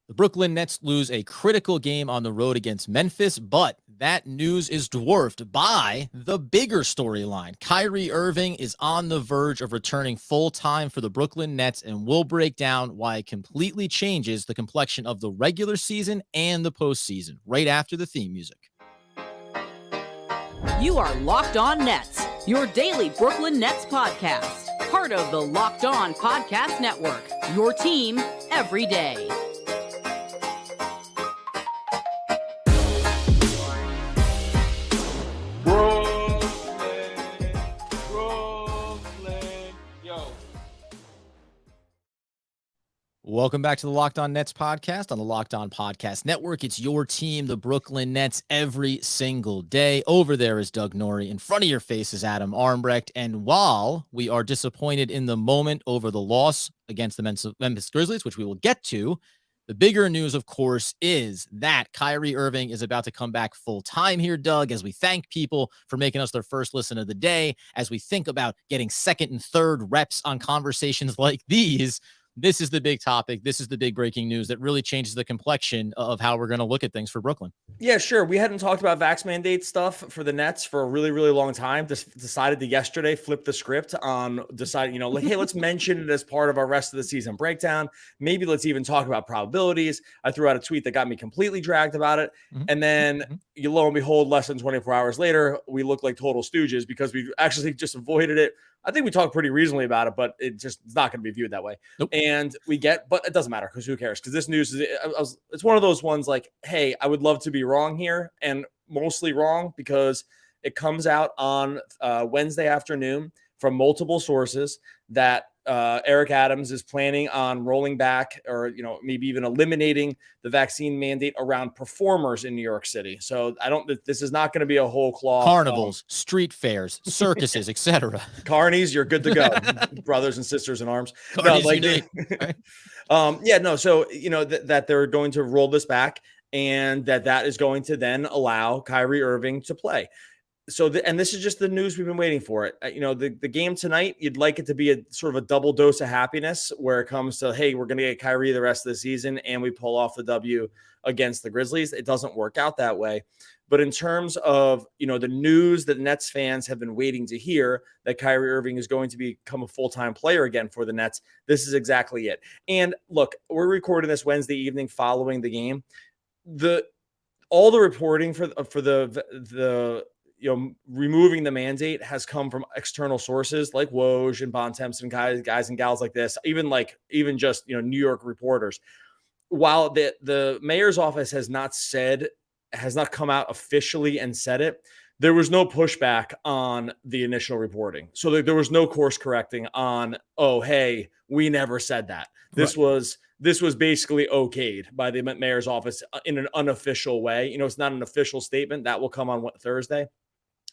The Brooklyn Nets lose a critical game on the road against Memphis, but that news is dwarfed by the bigger storyline. Kyrie Irving is on the verge of returning full-time for the Brooklyn Nets, and we'll break down why it completely changes the complexion of the regular season and the postseason right after the theme music. You are Locked On Nets, your daily Brooklyn Nets podcast. Part of the Locked On Podcast Network, your team every day. Welcome back to the Locked On Nets podcast on the Locked On Podcast Network. It's your team, the Brooklyn Nets, every single day. Over there is Doug Norrie. In front of your face is Adam Armbrecht. And while we are disappointed in the moment over the loss against the Memphis Grizzlies, which we will get to, the bigger news, of course, is that Kyrie Irving is about to come back full-time here, Doug, as we thank people for making us their first listen of the day, as we think about getting second and third reps on conversations like these. This is the big topic. This is the big breaking news that really changes the complexion of how we're going to look at things for Brooklyn. Yeah, sure. We hadn't talked about vax mandate stuff for the Nets for a really, really long time. Just decided to yesterday flip the script on deciding, like, hey, let's mention it as part of our rest of the season breakdown. Maybe let's even talk about probabilities. I threw out a tweet that got me completely dragged about it. And then you lo and behold, less than 24 hours later, we look like total stooges because we actually just avoided it. I think we talked pretty reasonably about it, but it's not going to be viewed that way. Nope. And but it doesn't matter because who cares? Because this news it's one of those ones like, hey, I would love to be wrong here, and mostly wrong because it comes out on Wednesday afternoon from multiple sources that Eric Adams is planning on rolling back or, maybe even eliminating the vaccine mandate around performers in New York City. So this is not going to be a whole cloth. Carnivals, street fairs, circuses, etc. Carnies, you're good to go. Brothers and sisters in arms. Carnies So, that they're going to roll this back and that is going to then allow Kyrie Irving to play. So, and this is just the news we've been waiting for it. The game tonight, you'd like it to be a sort of a double dose of happiness where it comes to, hey, we're going to get Kyrie the rest of the season and we pull off the W against the Grizzlies. It doesn't work out that way. But in terms of, the news that Nets fans have been waiting to hear that Kyrie Irving is going to become a full-time player again for the Nets, this is exactly it. And look, we're recording this Wednesday evening following the game. All the reporting for the removing the mandate has come from external sources like Woj and Bontemps and guys and gals like this, even just New York reporters. While the mayor's office has not come out officially and said it, there was no pushback on the initial reporting. So there was no course correcting on, oh, hey, we never said that. This was basically okayed by the mayor's office in an unofficial way. It's not an official statement that will come on Thursday.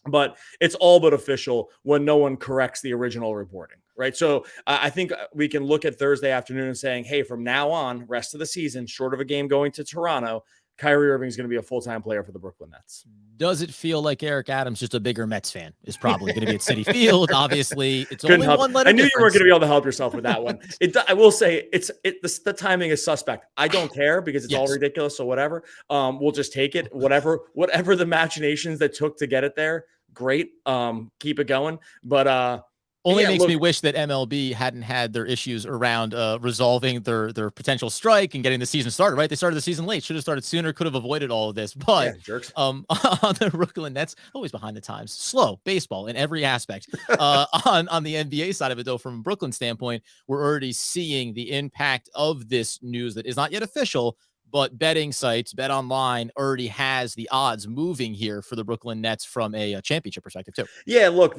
But it's all but official when no one corrects the original reporting, right? So I think we can look at Thursday afternoon and saying, hey, from now on, rest of the season, short of a game going to Toronto, Kyrie Irving is going to be a full-time player for the Brooklyn Nets. Does it feel like Eric Adams, just a bigger Mets fan, is probably going to be at Citi Field? Obviously, it's only one letter. I knew difference. You weren't going to be able to help yourself with that one. I will say the timing is suspect. I don't care because it's all ridiculous. So whatever, we'll just take it. Whatever the machinations that took to get it there, great. Keep it going. But makes me wish that MLB hadn't had their issues around resolving their potential strike and getting the season started, right? They started the season late. Should have started sooner. Could have avoided all of this. But jerks. On the Brooklyn Nets, always behind the times. Slow baseball in every aspect. On the NBA side of it, though, from a Brooklyn standpoint, we're already seeing the impact of this news that is not yet official, but betting sites, Bet Online, already has the odds moving here for the Brooklyn Nets from a championship perspective, too. Yeah, look,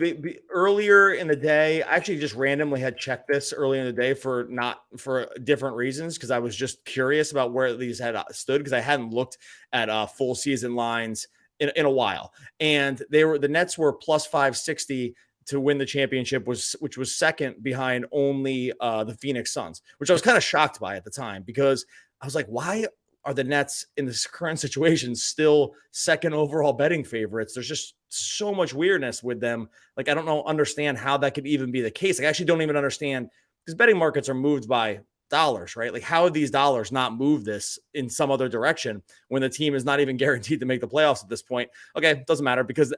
earlier in the day, I actually just randomly had checked this earlier in the day for different reasons because I was just curious about where these had stood because I hadn't looked at full season lines in a while. And the Nets were plus 560 to win the championship, which was second behind only the Phoenix Suns, which I was kind of shocked by at the time because I was like, why are the Nets in this current situation still second overall betting favorites? There's just so much weirdness with them. Like, I don't understand how that could even be the case. I actually don't even understand because betting markets are moved by dollars, right? Like, how are these dollars not move this in some other direction when the team is not even guaranteed to make the playoffs at this point? Okay, doesn't matter, because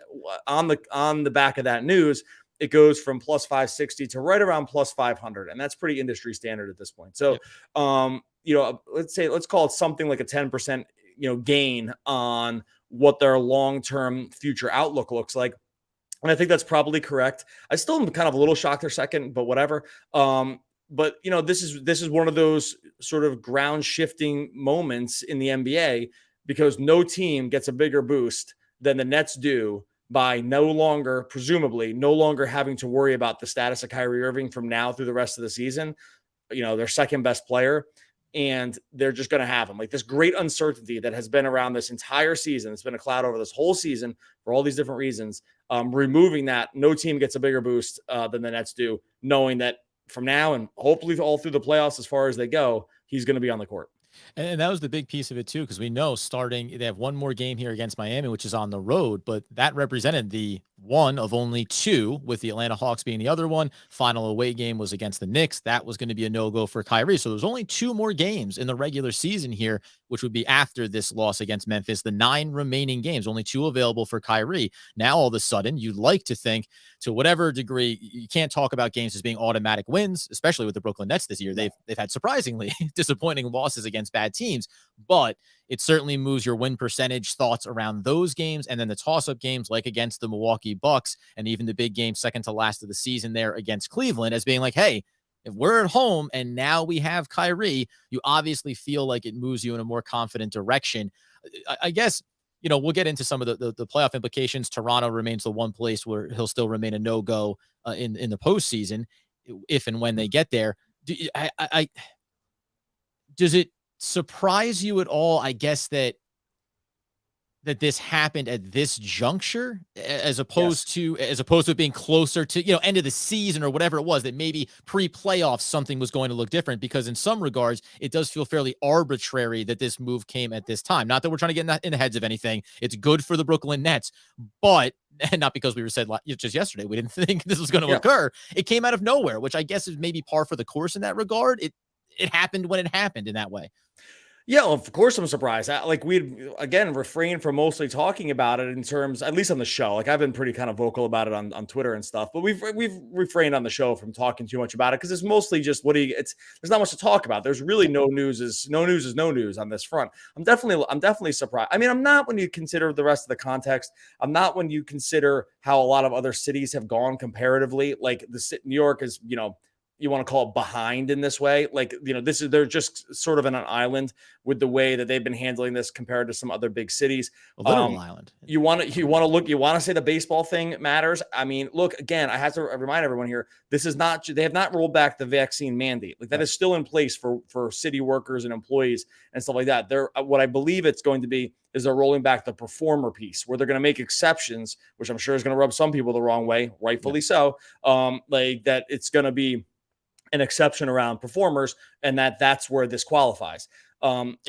on the back of that news, it goes from plus 560 to right around plus 500, and that's pretty industry standard at this point. So, let's call it something like a 10%, gain on what their long-term future outlook looks like. And I think that's probably correct. I still am kind of a little shocked they're second, but whatever. But this is one of those sort of ground shifting moments in the NBA, because no team gets a bigger boost than the Nets do by presumably no longer having to worry about the status of Kyrie Irving from now through the rest of the season. Their second best player, and they're just going to have him. Like, this great uncertainty that has been around this entire season. It's been a cloud over this whole season for all these different reasons. Removing that, no team gets a bigger boost than the Nets do, knowing that from now and hopefully all through the playoffs, as far as they go, he's going to be on the court. And that was the big piece of it too, because we know they have one more game here against Miami, which is on the road, but that represented the one of only two, with the Atlanta Hawks being the other one. Final away game was against the Knicks. That was going to be a no-go for Kyrie. So there's only two more games in the regular season here, which would be after this loss against Memphis. The 9 remaining games, only 2 available for Kyrie. Now, all of a sudden, you'd like to think, to whatever degree, you can't talk about games as being automatic wins, especially with the Brooklyn Nets this year. They've had surprisingly disappointing losses against bad teams, but it certainly moves your win percentage thoughts around those games, and then the toss-up games like against the Milwaukee Bucks, and even the big game second to last of the season there against Cleveland, as being like, hey, if we're at home and now we have Kyrie, you obviously feel like it moves you in a more confident direction. I guess, we'll get into some of the playoff implications. Toronto remains the one place where he'll still remain a no-go in the postseason, if and when they get there. Does it surprise you at all, I guess, that this happened at this juncture, as opposed to it being closer to, end of the season or whatever it was, that maybe pre-playoffs something was going to look different? Because in some regards, it does feel fairly arbitrary that this move came at this time. Not that we're trying to get in the heads of anything. It's good for the Brooklyn Nets, but and not because we said just yesterday we didn't think this was going to occur. It came out of nowhere, which I guess is maybe par for the course in that regard. It happened when it happened in that way. Yeah, well, of course I'm surprised. We'd, again, refrained from mostly talking about it in terms, at least on the show. Like, I've been pretty kind of vocal about it on Twitter and stuff, but we've refrained on the show from talking too much about it, because it's mostly just there's not much to talk about. There's really no news is no news on this front. I'm definitely surprised. I mean, I'm not when you consider the rest of the context. I'm not when you consider how a lot of other cities have gone comparatively. Like, New York is, you want to call it behind in this way. Like, they're just sort of in an island with the way that they've been handling this compared to some other big cities. A literal island. You want to say the baseball thing matters. I mean, look, again, I have to remind everyone here, they have not rolled back the vaccine mandate. Like, that is still in place for city workers and employees and stuff like that. What I believe it's going to be is they're rolling back the performer piece, where they're going to make exceptions, which I'm sure is going to rub some people the wrong way, rightfully so. Like, that it's going to be an exception around performers, and that's where this qualifies.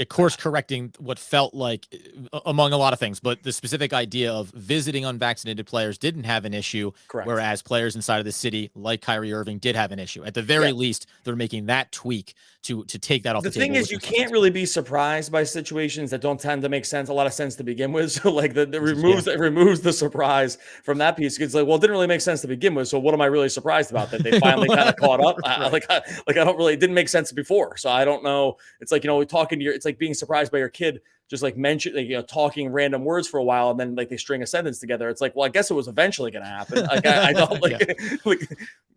Course correcting what felt like, among a lot of things, but the specific idea of visiting unvaccinated players didn't have an issue. Correct. Whereas players inside of the city, like Kyrie Irving, did have an issue. At the very least, they're making that tweak to take that off the table. The thing is, you can't really be surprised by situations that don't tend to make a lot of sense to begin with. So, like, it removes the surprise from that piece. It's like, well, it didn't really make sense to begin with. So what am I really surprised about, that they finally kind of caught up? It didn't make sense before. So I don't know. It's like, it's like being surprised by your kid just talking random words for a while, and then they string a sentence together. It's like, well, I guess it was eventually going to happen. Like, I don't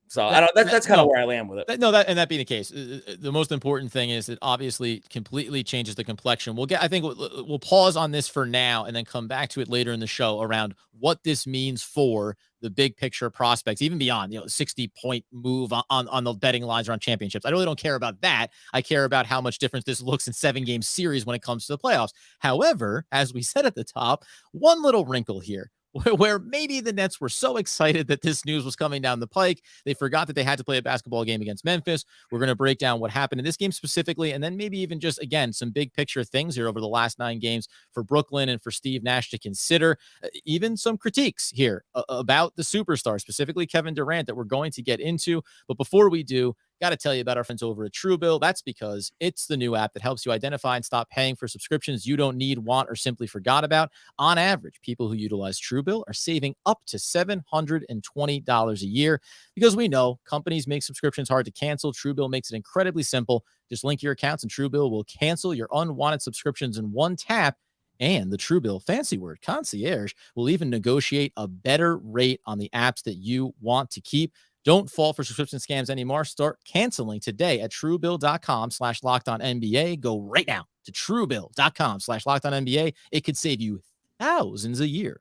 so I don't. That's kind of where I land with it. That being the case, the most important thing is it obviously completely changes the complexion. I think we'll pause on this for now and then come back to it later in the show around what this means for the big picture prospects, even beyond 60-point move on the betting lines around championships. I really don't care about that. I care about how much difference this looks in 7-game series when it comes to the playoffs. However, as we said at the top, one little wrinkle here, where maybe the Nets were so excited that this news was coming down the pike, they forgot that they had to play a basketball game against Memphis. We're going to break down what happened in this game specifically, and then maybe even just, again, some big picture things here over the last 9 games for Brooklyn and for Steve Nash to consider. Even some critiques here about the superstar, specifically Kevin Durant, that we're going to get into. But before we do, Got to tell you about our friends over at Truebill. That's because it's the new app that helps you identify and stop paying for subscriptions you don't need, want, or simply forgot about. On average, people who utilize Truebill are saving up to $720 a year because we know companies make subscriptions hard to cancel. Truebill makes it incredibly simple. Just link your accounts and Truebill will cancel your unwanted subscriptions in one tap. And the Truebill, fancy word, concierge, will even negotiate a better rate on the apps that you want to keep. Don't fall for subscription scams anymore. Start canceling today at truebill.com/lockedonnba. Go right now to truebill.com/lockedonnba. It could save you thousands a year.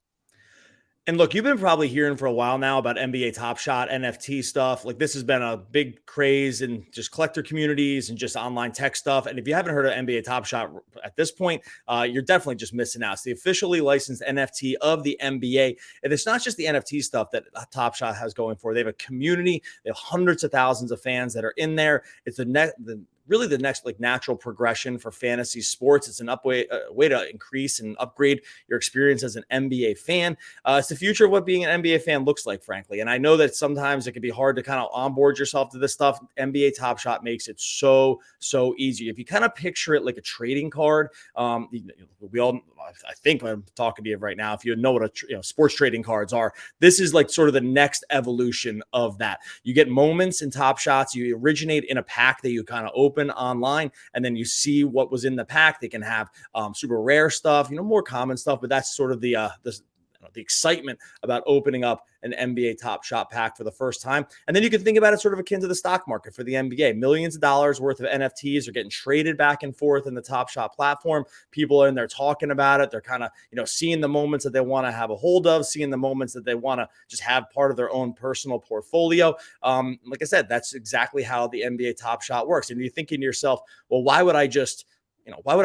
And look, you've been probably hearing for a while now about NBA Top Shot, NFT stuff. Like this has been a big craze in just collector communities and just online tech stuff. And if you haven't heard of NBA Top Shot at this point, you're definitely just missing out. It's the officially licensed NFT of the NBA. And it's not just the NFT stuff that Top Shot has going for. They have a community. They have hundreds of thousands of fans that are in there. It's really the next like natural progression for fantasy sports. It's an way to increase and upgrade your experience as an NBA fan. It's the future of what being an NBA fan looks like, frankly. And I know that sometimes it can be hard to kind of onboard yourself to this stuff. NBA Top Shot makes it so easy. If you kind of picture it like a trading card, I think I'm talking to you right now. If you know what sports trading cards are, this is like sort of the next evolution of that. You get moments in Top Shots. You originate in a pack that you kind of open online, and then you see what was in the pack. They can have super rare stuff, more common stuff, but that's sort of the excitement about opening up an NBA Top Shot pack for the first time. And then you can think about it sort of akin to the stock market for the NBA. Millions of dollars worth of NFTs are getting traded back and forth in the Top Shot platform. People are in there talking about it. They're kind of, seeing the moments that they want to have a hold of, seeing the moments that they want to just have part of their own personal portfolio. Like I said, that's exactly how the NBA Top Shot works. And you're thinking to yourself, well, why would I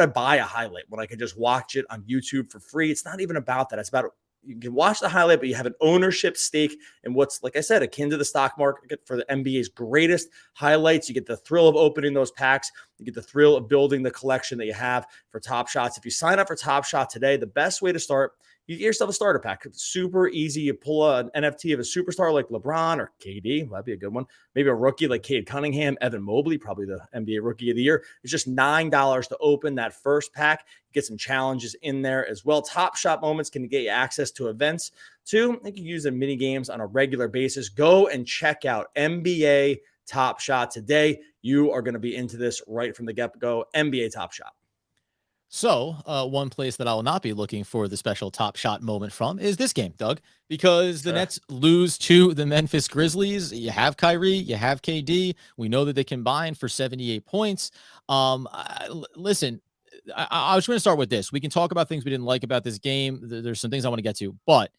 buy a highlight when I could just watch it on YouTube for free? It's not even about that. It's about you can watch the highlight, but you have an ownership stake in what's, like I said, akin to the stock market for the NBA's greatest highlights. You get the thrill of opening those packs. You get the thrill of building the collection that you have for Top Shots. If you sign up for Top Shot today, the best way to start, you get yourself a starter pack. It's super easy. You pull an NFT of a superstar like LeBron or KD. That'd be a good one. Maybe a rookie like Cade Cunningham, Evan Mobley, probably the NBA Rookie of the Year. It's just $9 to open that first pack. You get some challenges in there as well. Top Shot moments can get you access to events too. You can use the mini games on a regular basis. Go and check out NBA Top Shot today. You are going to be into this right from the get-go. NBA Top Shot. So one place that I will not be looking for the special Top Shot moment from is this game, Doug, because the Nets lose to the Memphis Grizzlies. You have Kyrie, you have KD. We know that they combined for 78 points. Listen, I was going to start with this. We can talk about things we didn't like about this game. There's some things I want to get to, but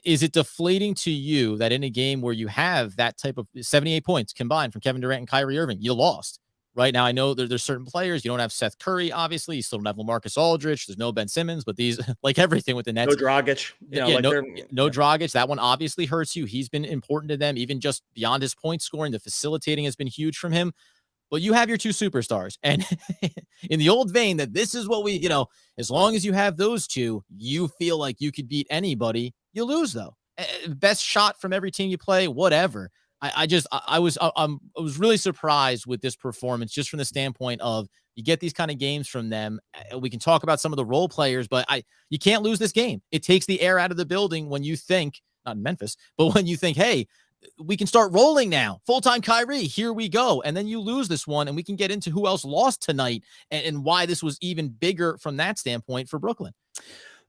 is it deflating to you that in a game where you have that type of 78 points combined from Kevin Durant and Kyrie Irving, you lost? Right now, I know there's certain players. You don't have Seth Curry, obviously. You still don't have LaMarcus Aldridge. There's no Ben Simmons, but these, like everything with the Nets. No Dragic. No Dragic. That one obviously hurts you. He's been important to them, even just beyond his point scoring. The facilitating has been huge from him. But you have your two superstars. And in the old vein that this is what we, as long as you have those two, you feel like you could beat anybody. You lose, though. Best shot from every team you play, whatever. I was really surprised with this performance, just from the standpoint of you get these kind of games from them. We can talk about some of the role players, but you can't lose this game. It takes the air out of the building when you think, not in Memphis, but when you think, hey, we can start rolling now. Full-time Kyrie, here we go. And then you lose this one, and we can get into who else lost tonight and why this was even bigger from that standpoint for Brooklyn.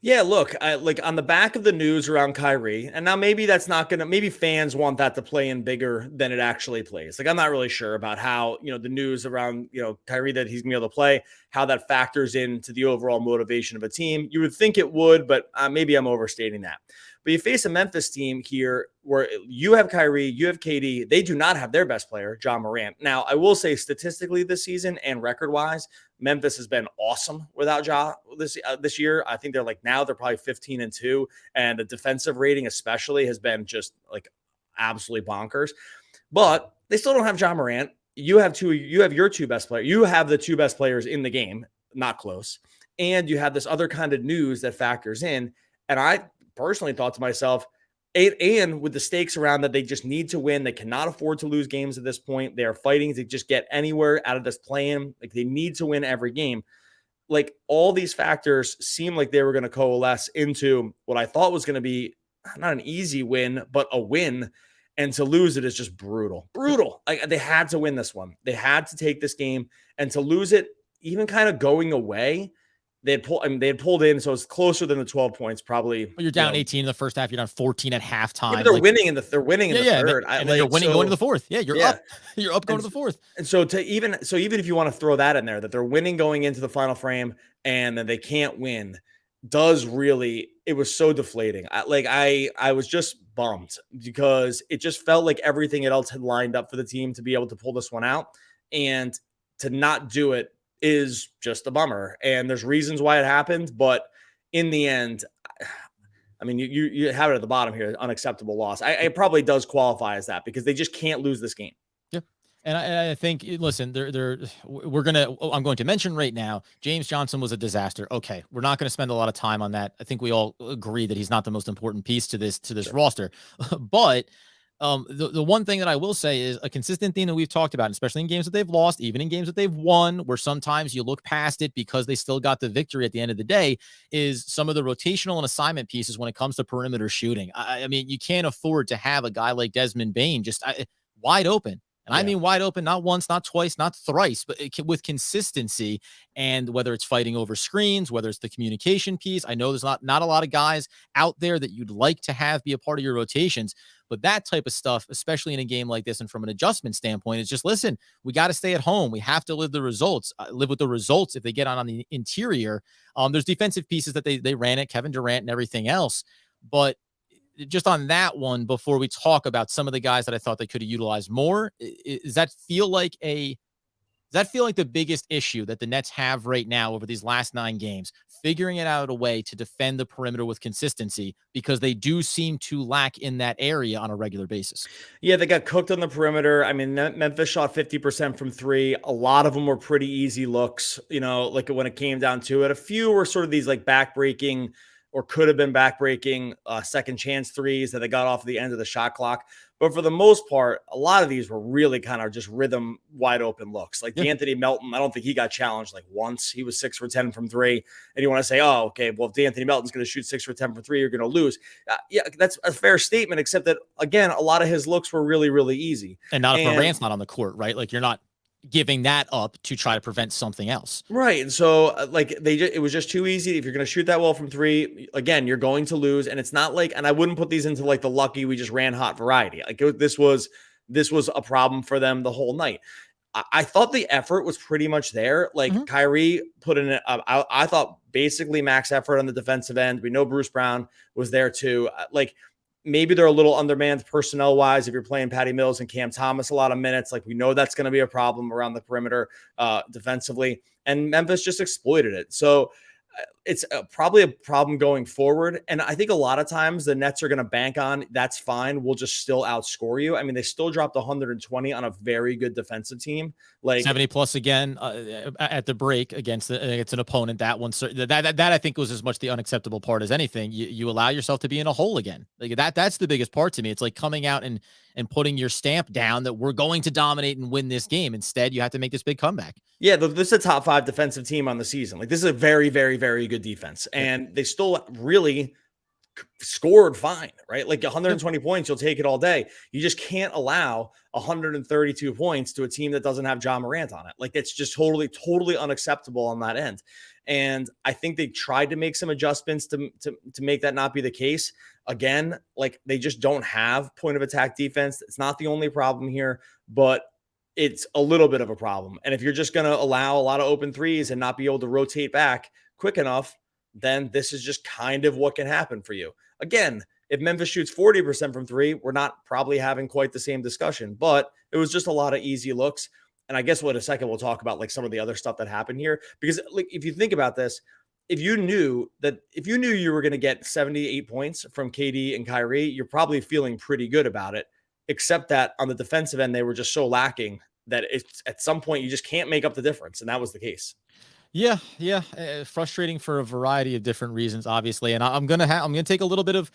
Yeah, look, like on the back of the news around Kyrie, and now maybe that's not going to, maybe fans want that to play in bigger than it actually plays. Like, I'm not really sure about how, the news around, Kyrie, that he's going to be able to play, how that factors into the overall motivation of a team. You would think it would, but maybe I'm overstating that. But you face a Memphis team here where you have Kyrie, you have KD. They do not have their best player, Ja Morant. Now, I will say statistically this season and record-wise, Memphis has been awesome without Ja this year. I think they're probably 15-2, and the defensive rating especially has been just like absolutely bonkers. But they still don't have Ja Morant. You have your two best players. You have the two best players in the game, not close. And you have this other kind of news that factors in. And I personally thought to myself, And with the stakes around that, they just need to win. They cannot afford to lose games at this point. They are fighting to just get anywhere out of this play-in. Like, they need to win every game. Like, all these factors seem like they were going to coalesce into what I thought was going to be not an easy win, but a win. And to lose it is just brutal. Brutal. Like, they had to win this one. They had to take this game, and to lose it, even kind of going away, they had pulled in, so it's closer than the 12 points, probably. Well, you're down 18 in the first half. You're down 14 at halftime. Yeah, but they're winning in the third. And then you're winning going to the fourth. Yeah, you're up. You're up going to the fourth. And so even if you want to throw that in there, that they're winning going into the final frame and then they can't win, it was so deflating. I was just bummed because it just felt like everything else had lined up for the team to be able to pull this one out, and to not do it is just a bummer. And there's reasons why it happened, but in the end, I mean, you have it at the bottom here, unacceptable loss. It probably does qualify as that because they just can't lose this game. Yeah. And I think, listen, I'm going to mention right now, James Johnson was a disaster. Okay. We're not going to spend a lot of time on that. I think we all agree that he's not the most important piece to this Sure. roster, but the one thing that I will say is a consistent theme that we've talked about, especially in games that they've lost, even in games that they've won, where sometimes you look past it because they still got the victory at the end of the day, is some of the rotational and assignment pieces when it comes to perimeter shooting. I mean, you can't afford to have a guy like Desmond Bane just wide open. And I mean wide open, not once, not twice, not thrice, but with consistency. And whether it's fighting over screens, whether it's the communication piece, I know there's not a lot of guys out there that you'd like to have be a part of your rotations. But that type of stuff, especially in a game like this, and from an adjustment standpoint, is just, listen, we got to stay at home. We have to live with the results if they get on the interior. There's defensive pieces that they ran at Kevin Durant and everything else. But just on that one, before we talk about some of the guys that I thought they could have utilized more, does that feel like the biggest issue that the Nets have right now over these last 9 games, figuring it out a way to defend the perimeter with consistency, because they do seem to lack in that area on a regular basis? Yeah, they got cooked on the perimeter. I mean, Memphis shot 50% from 3. A lot of them were pretty easy looks, like when it came down to it. A few were sort of these like back-breaking or could have been back-breaking second chance threes that they got off the end of the shot clock. But for the most part, a lot of these were really kind of just rhythm wide open looks. Like D'Anthony Melton, I don't think he got challenged like once. He was 6 for 10 from 3. And you want to say, oh, okay, well, if D'Anthony Melton's going to shoot 6 for 10 from 3, you're going to lose. Yeah, that's a fair statement, except that, again, a lot of his looks were really, really easy. And not if Durant's not on the court, right? Like, you're not giving that up to try to prevent something else. Right. And so it was just too easy. If you're going to shoot that well from 3, again, you're going to lose. And it's not like, and I wouldn't put these into like the lucky, we just ran hot variety. Like this was a problem for them the whole night. I thought the effort was pretty much there. Like Kyrie put in I thought basically max effort on the defensive end. We know Bruce Brown was there too. Maybe they're a little undermanned personnel wise. If you're playing Patty Mills and Cam Thomas a lot of minutes, like we know that's going to be a problem around the perimeter defensively, and Memphis just exploited it. So it's probably a problem going forward. And I think a lot of times the Nets are going to bank on that's fine. We'll just still outscore you. I mean, they still dropped 120 on a very good defensive team, like 70 plus again at the break against an opponent. That one, that I think was as much the unacceptable part as anything. You allow yourself to be in a hole again. Like that's the biggest part to me. It's like coming out and putting your stamp down that we're going to dominate and win this game. Instead, you have to make this big comeback. Yeah, this is a top 5 defensive team on the season. Like, this is a very, very, very good defense. And they still really scored fine, right? Like 120 points, you'll take it all day. You just can't allow 132 points to a team that doesn't have Ja Morant on it. Like, it's just totally, totally unacceptable on that end. And I think they tried to make some adjustments to make that not be the case. Again, like, they just don't have point of attack defense. It's not the only problem here, but it's a little bit of a problem. And if you're just going to allow a lot of open threes and not be able to rotate back quick enough, then this is just kind of what can happen for you. Again, if Memphis shoots 40% from 3, we're not probably having quite the same discussion, but it was just a lot of easy looks. And I guess in a second, we'll talk about like some of the other stuff that happened here, because like, if you think about this, if you knew you were going to get 78 points from KD and Kyrie, you're probably feeling pretty good about it. Except that on the defensive end, they were just so lacking that it's at some point you just can't make up the difference. And that was the case. Yeah. Frustrating for a variety of different reasons, obviously. And I'm going to take a little bit of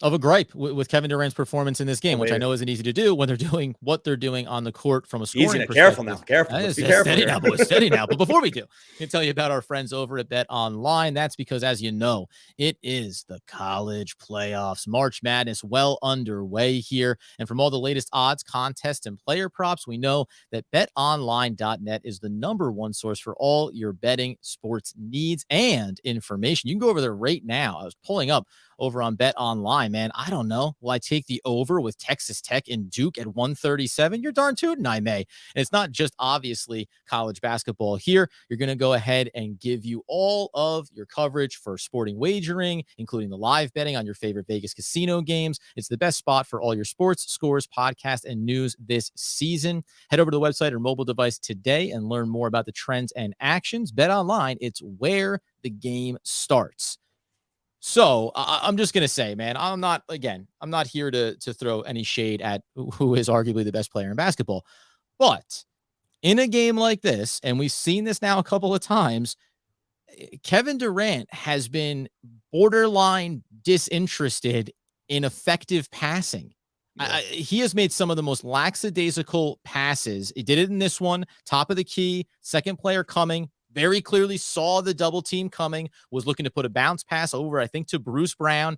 of a gripe with Kevin Durant's performance in this game, which I Wait, know isn't easy to do when they're doing what they're doing on the court from a easy scoring now. perspective. Careful now. Careful. Let's be Steady careful here. now, boys. Steady now. But before we do, I can tell you about our friends over at Bet Online. That's because, as you know, it is the college playoffs. March Madness well underway here. And from all the latest odds, contests, and player props, we know that betonline.net is the #1 source for all your betting sports needs and information. You can go over there right now. I was pulling up over on Bet Online, man. I don't know. Will I take the over with Texas Tech and Duke at 137? You're darn tootin' I may. And it's not just obviously college basketball here. You're going to go ahead and give you all of your coverage for sporting wagering, including the live betting on your favorite Vegas casino games. It's the best spot for all your sports, scores, podcasts, and news this season. Head over to the website or mobile device today and learn more about the trends and actions. Bet Online, it's where the game starts. So I'm just going to say, man, I'm not here to throw any shade at who is arguably the best player in basketball. But in a game like this, and we've seen this now a couple of times, Kevin Durant has been borderline disinterested in effective passing. Yeah. He has made some of the most lackadaisical passes. He did it in this one, top of the key, second player coming, very clearly saw the double team coming, was looking to put a bounce pass over, I think, to Bruce Brown,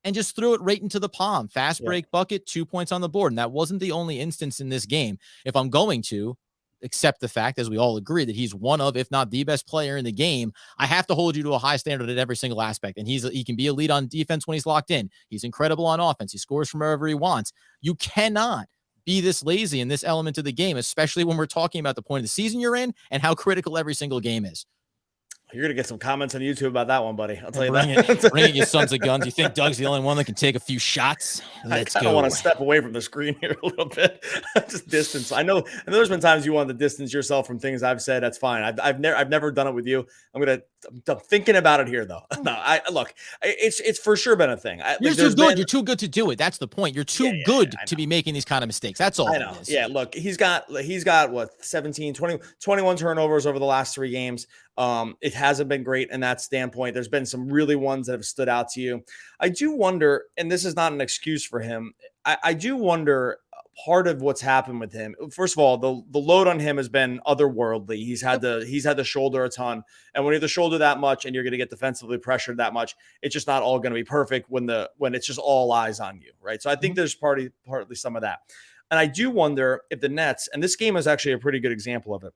and just threw it right into the palm. Fast break bucket, 2 points on the board. And that wasn't the only instance in this game. If I'm going to accept the fact, as we all agree, that he's one of, if not the best player in the game, I have to hold you to a high standard at every single aspect. And he can be elite on defense when he's locked in. He's incredible on offense. He scores from wherever he wants. You cannot be this lazy in this element of the game, especially when we're talking about the point of the season you're in and how critical every single game is. You're going to get some comments on YouTube about that one, buddy. I'll tell you that. Bring it, you sons of guns. You think Doug's the only one that can take a few shots? Let's go. I kind of want to step away from the screen here a little bit. Just distance. I know there's been times you want to distance yourself from things I've said. That's fine. I've never done it with you. I'm thinking about it here though. No, look, it's for sure been a thing. You're too good. You're too good to do it. That's the point. You're too good to be making these kind of mistakes. That's all. I know. Yeah. Look, he's got what 17, 20, 21 turnovers over the last 3 games. It hasn't been great in that standpoint. There's been some really ones that have stood out to you. I do wonder, and this is not an excuse for him. I do wonder part of what's happened with him. First of all, the load on him has been otherworldly. He's had the shoulder a ton, and when you have the shoulder that much, and you're going to get defensively pressured that much, it's just not all going to be perfect when it's just all eyes on you, right? So I think there's partly some of that, and I do wonder if the Nets, and this game is actually a pretty good example of it,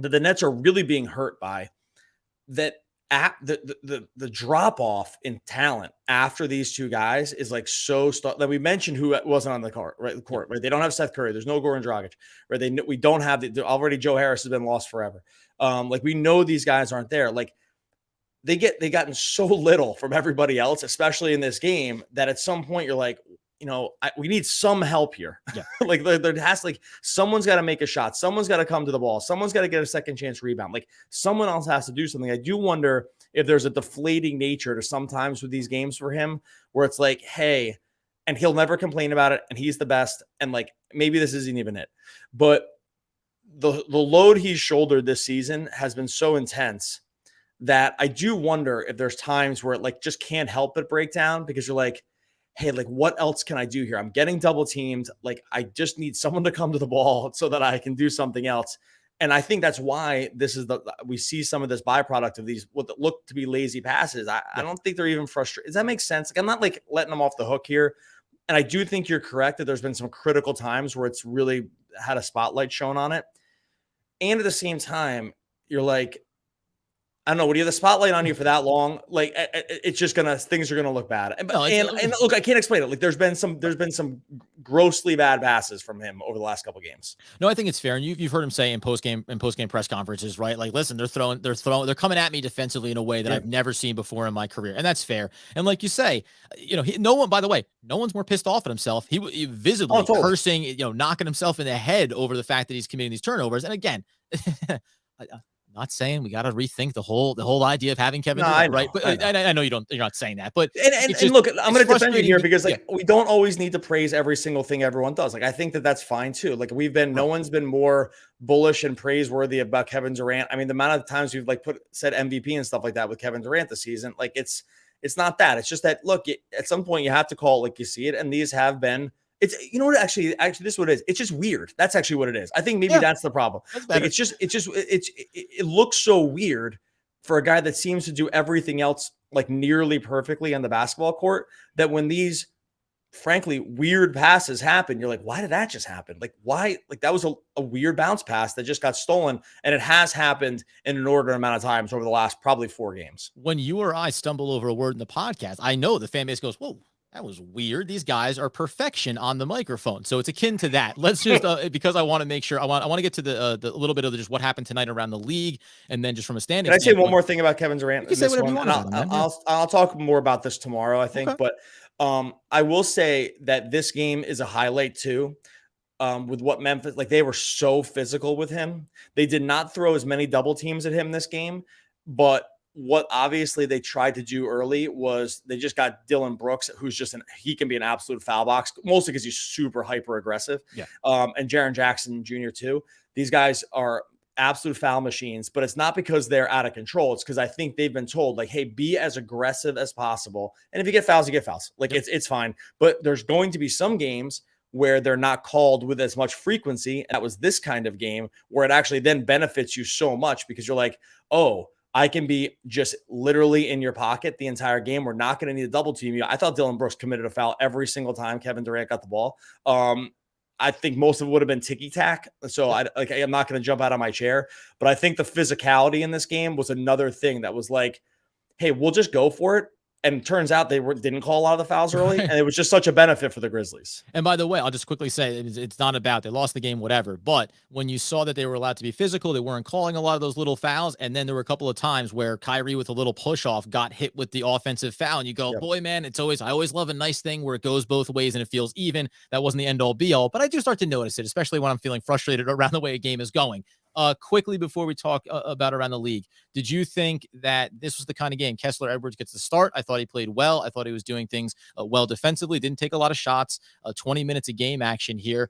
that the Nets are really being hurt by that. The drop off in talent after these two guys is like so that we mentioned who wasn't on the court, right? They don't have Seth Curry. There's no Goran Dragic, right? We don't have already. Joe Harris has been lost forever. Like we know these guys aren't there. Like they gotten so little from everybody else, especially in this game, that at some point you're like, we need some help here. Yeah. Like there has someone's got to make a shot. Someone's got to come to the ball. Someone's got to get a second chance rebound. Like someone else has to do something. I do wonder if there's a deflating nature to sometimes with these games for him where it's like, hey, and he'll never complain about it. And he's the best. And like, maybe this isn't even it, but the load he's shouldered this season has been so intense that I do wonder if there's times where it like just can't help but break down because you're like, hey, like what else can I do here? I'm getting double teamed. Like I just need someone to come to the ball so that I can do something else. And I think that's why we see some of this byproduct of these, what look to be lazy passes. I don't think they're even frustrated. Does that make sense? Like I'm not like letting them off the hook here. And I do think you're correct that there's been some critical times where it's really had a spotlight shown on it. And at the same time, you're like, I don't know. When you have the spotlight on you for that long, like it's just things are gonna look bad. And look, I can't explain it. Like there's been some grossly bad passes from him over the last couple of games. No, I think it's fair. And you've heard him say in post game press conferences, right? Like, listen, they're coming at me defensively in a way that I've never seen before in my career, and that's fair. And like you say, no one's more pissed off at himself. He visibly cursing, knocking himself in the head over the fact that he's committing these turnovers. And again. Not saying we got to rethink the whole idea of having Kevin Durant, right? But I know you're not saying that, but and look, I'm going to defend you here because we don't always need to praise every single thing everyone does. Like I think that's fine too. Like no one's been more bullish and praiseworthy about Kevin Durant. I mean, the amount of times we've said MVP and stuff like that with Kevin Durant this season, like it's It's not that. It's just that, look, at some point you have to call it like you see it. And these have been, it's, you know what, actually, this is what it is. It's just weird. That's actually what it is. I think maybe that's the problem. Like, it looks so weird for a guy that seems to do everything else like nearly perfectly on the basketball court, that when these frankly weird passes happen, you're like, why did that just happen? Like, why? Like, that was a weird bounce pass that just got stolen, and it has happened in an inordinate amount of times over the last probably 4 games. When you or I stumble over a word in the podcast, I know the fan base goes, whoa, that was weird. These guys are perfection on the microphone. So it's akin to that. Let's just, because I want to make sure, I want to get to the little bit of just what happened tonight around the league. And then just from a standing Can I say one more thing about Kevin Durant? You can say whatever you want about him, man. I'll talk more about this tomorrow, I think. Okay. But I will say that this game is a highlight too. With what Memphis, like, they were so physical with him. They did not throw as many double teams at him this game, but what obviously they tried to do early was they just got Dylan Brooks, who's just he can be an absolute foul box, mostly because he's super hyper aggressive. Yeah. And Jaren Jackson Jr. too. These guys are absolute foul machines, but it's not because they're out of control. It's because I think they've been told, like, hey, be as aggressive as possible. And if you get fouls, you get fouls. Like, it's fine. But there's going to be some games where they're not called with as much frequency. That was this kind of game where it actually then benefits you so much, because you're like, oh, I can be just literally in your pocket the entire game. We're not going to need to double team you. I thought Dylan Brooks committed a foul every single time Kevin Durant got the ball. I think most of it would have been ticky-tack. So I'm not going to jump out of my chair, but I think the physicality in this game was another thing that was like, hey, we'll just go for it. And it turns out they didn't call a lot of the fouls early, and it was just such a benefit for the Grizzlies. And by the way, I'll just quickly say it's not about they lost the game, whatever. But when you saw that they were allowed to be physical, they weren't calling a lot of those little fouls. And then there were a couple of times where Kyrie, with a little push off, got hit with the offensive foul. And you go, boy, man, I always love a nice thing where it goes both ways and it feels even. That wasn't the end all be all, but I do start to notice it, especially when I'm feeling frustrated around the way a game is going. Quickly before we talk about around the league, did you think that this was the kind of game Kessler Edwards gets the start? I thought he played well. I thought he was doing things well defensively. Didn't take a lot of shots. 20 minutes of game action here,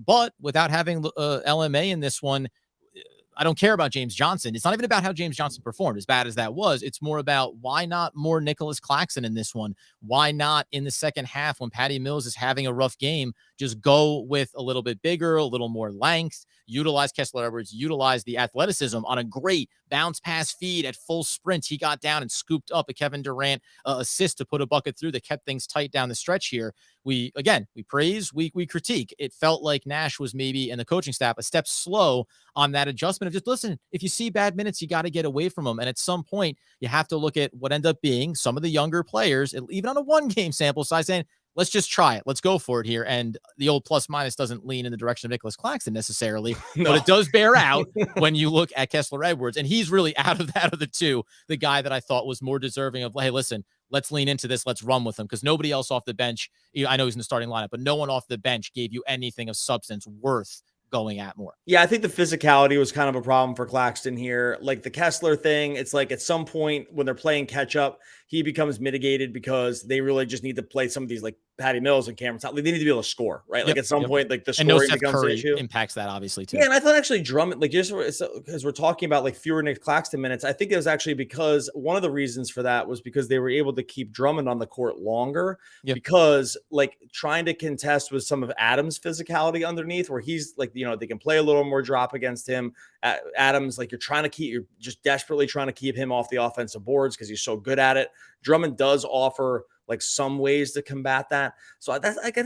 but without having LMA in this one, I don't care about James Johnson. It's not even about how James Johnson performed, as bad as that was. It's more about why not more Nicholas Claxton in this one? Why not in the second half when Patty Mills is having a rough game, just go with a little bit bigger, a little more length, utilize Kessler Edwards, utilize the athleticism on a great bounce pass feed at full sprint. He got down and scooped up a Kevin Durant assist to put a bucket through that kept things tight down the stretch here. We praise, we critique. It felt like Nash was maybe, and the coaching staff, a step slow on that adjustment of just, listen, if you see bad minutes, you got to get away from them. And at some point, you have to look at what ended up being some of the younger players, even on a 1-game sample size, saying, let's just try it. Let's go for it here. And the old plus minus doesn't lean in the direction of Nicholas Claxton necessarily, but it does bear out when you look at Kessler Edwards. And he's really, out of the two, the guy that I thought was more deserving of, hey, listen, let's lean into this. Let's run with him, because nobody else off the bench, I know he's in the starting lineup, but no one off the bench gave you anything of substance worth going at more. Yeah, I think the physicality was kind of a problem for Claxton here. Like the Kessler thing, it's like at some point when they're playing catch up, he becomes mitigated because they really just need to play some of these like Patty Mills and Cameron Thomas. Like, they need to be able to score, right? Like at some point, like the scoring becomes an issue. Impacts that obviously too. Yeah, and I thought actually Drummond, like just because we're talking about like fewer Nick Claxton minutes, I think it was actually because one of the reasons for that was because they were able to keep Drummond on the court longer, because like trying to contest with some of Adams' physicality underneath, where he's like, they can play a little more drop against him. Adams, like you're just desperately trying to keep him off the offensive boards because he's so good at it. Drummond does offer like some ways to combat that. So that's like,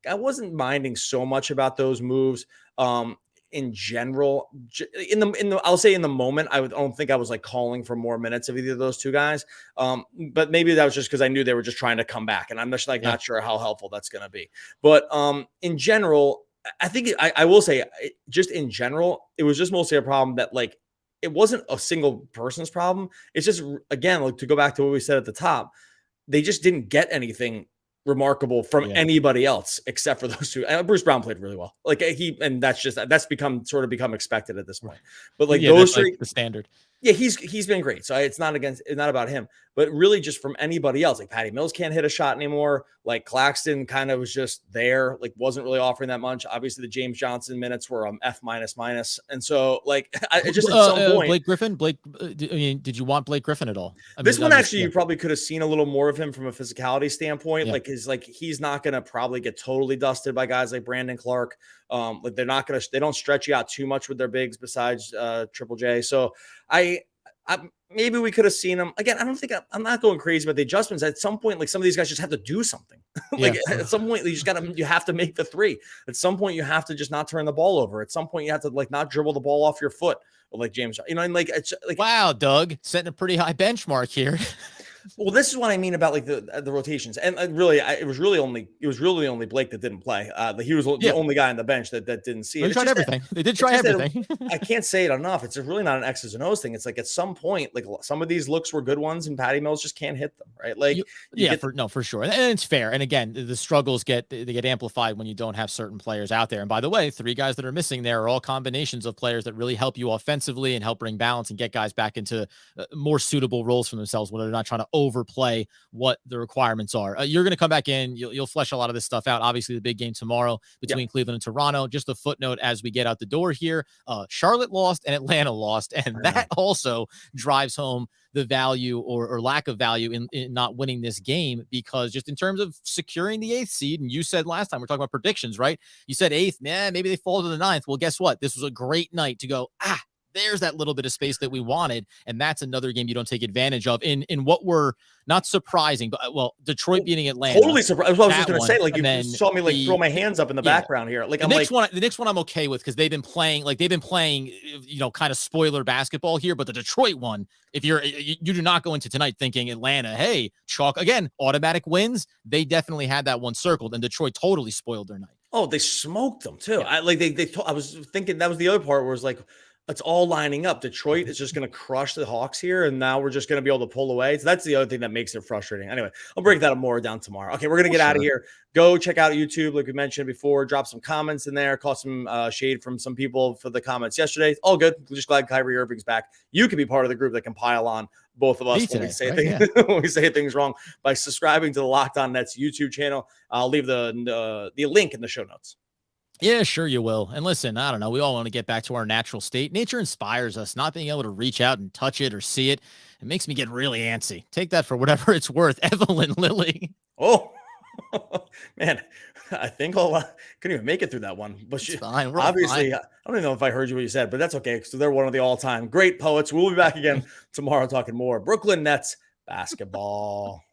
I wasn't minding so much about those moves. In general, I'll say in the moment, I don't think I was like calling for more minutes of either of those two guys. But maybe that was just because I knew they were just trying to come back, and I'm just like not sure how helpful that's going to be. But in general, I think I will say, just in general, it was just mostly a problem that like it wasn't a single person's problem. It's just, again, like to go back to what we said at the top, they just didn't get anything remarkable from anybody else except for those two. And Bruce Brown played really well. Like that's become expected at this point. But like those three, like the standard. Yeah, he's been great. So it's not about him, but really just from anybody else. Like Patty Mills can't hit a shot anymore. Like Claxton kind of was just there, like wasn't really offering that much. Obviously, the James Johnson minutes were F minus. And so like it just at some point, Blake Griffin. Did you want Blake Griffin at all? I this mean, one actually you probably could have seen a little more of him from a physicality standpoint. Yeah. Like he's not going to probably get totally dusted by guys like Brandon Clark. Like they don't stretch you out too much with their bigs besides Triple J. So I maybe we could have seen him again. I don't think I'm not going crazy about the adjustments. At some point, like some of these guys just have to do something. At some point, you have to make the three. At some point, you have to just not turn the ball over. At some point, you have to like not dribble the ball off your foot, like James. And like it's like wow, Doug setting a pretty high benchmark here. Well, this is what I mean about like the rotations, and really, it was really only Blake that didn't play. He was the only guy on the bench that didn't see it. They tried everything. They did try everything. I can't say it enough. It's really not an X's and O's thing. It's like at some point, like some of these looks were good ones, and Patty Mills just can't hit them, right? Like, for sure, and it's fair. And again, the struggles get amplified when you don't have certain players out there. And by the way, 3 guys that are missing there are all combinations of players that really help you offensively and help bring balance and get guys back into more suitable roles for themselves when they're not trying to overplay what the requirements are. You're going to come back in. You'll flesh a lot of this stuff out. Obviously, the big game tomorrow between Cleveland and Toronto. Just a footnote as we get out the door here. Charlotte lost and Atlanta lost, and that also drives home the value or lack of value in not winning this game, because just in terms of securing the 8th seed, and you said last time, we're talking about predictions, right? You said 8th, maybe they fall to the 9th. Well, guess what? This was a great night to go, there's that little bit of space that we wanted. And that's another game you don't take advantage of in what were not surprising, but Detroit beating Atlanta. Totally surprised. I was just going to say, like, you saw me like throw my hands up in the background here. Like, the next one I'm okay with, because they've been playing, kind of spoiler basketball here. But the Detroit one, if you do not go into tonight thinking Atlanta, hey, chalk again, automatic wins. They definitely had that one circled, and Detroit totally spoiled their night. Oh, they smoked them too. Yeah. I was thinking that was the other part where it's like, it's all lining up. Detroit is just going to crush the Hawks here, and now we're just going to be able to pull away. So that's the other thing that makes it frustrating. Anyway, I'll break that more down tomorrow. Okay, we're going to get out of here. Go check out YouTube, like we mentioned before. Drop some comments in there. Caught some shade from some people for the comments yesterday. All good. We're just glad Kyrie Irving's back. You can be part of the group that can pile on both of us when we say things wrong by subscribing to the Locked On Nets YouTube channel. I'll leave the link in the show notes. Yeah, sure you will. And listen, I don't know. We all want to get back to our natural state. Nature inspires us. Not being able to reach out and touch it or see it, it makes me get really antsy. Take that for whatever it's worth. Evelyn Lilly. Oh, man. I think I couldn't even make it through that one. But fine. Obviously, fine. I don't even know if I heard you what you said, but that's okay. So they're one of the all-time great poets. We'll be back again tomorrow talking more Brooklyn Nets basketball.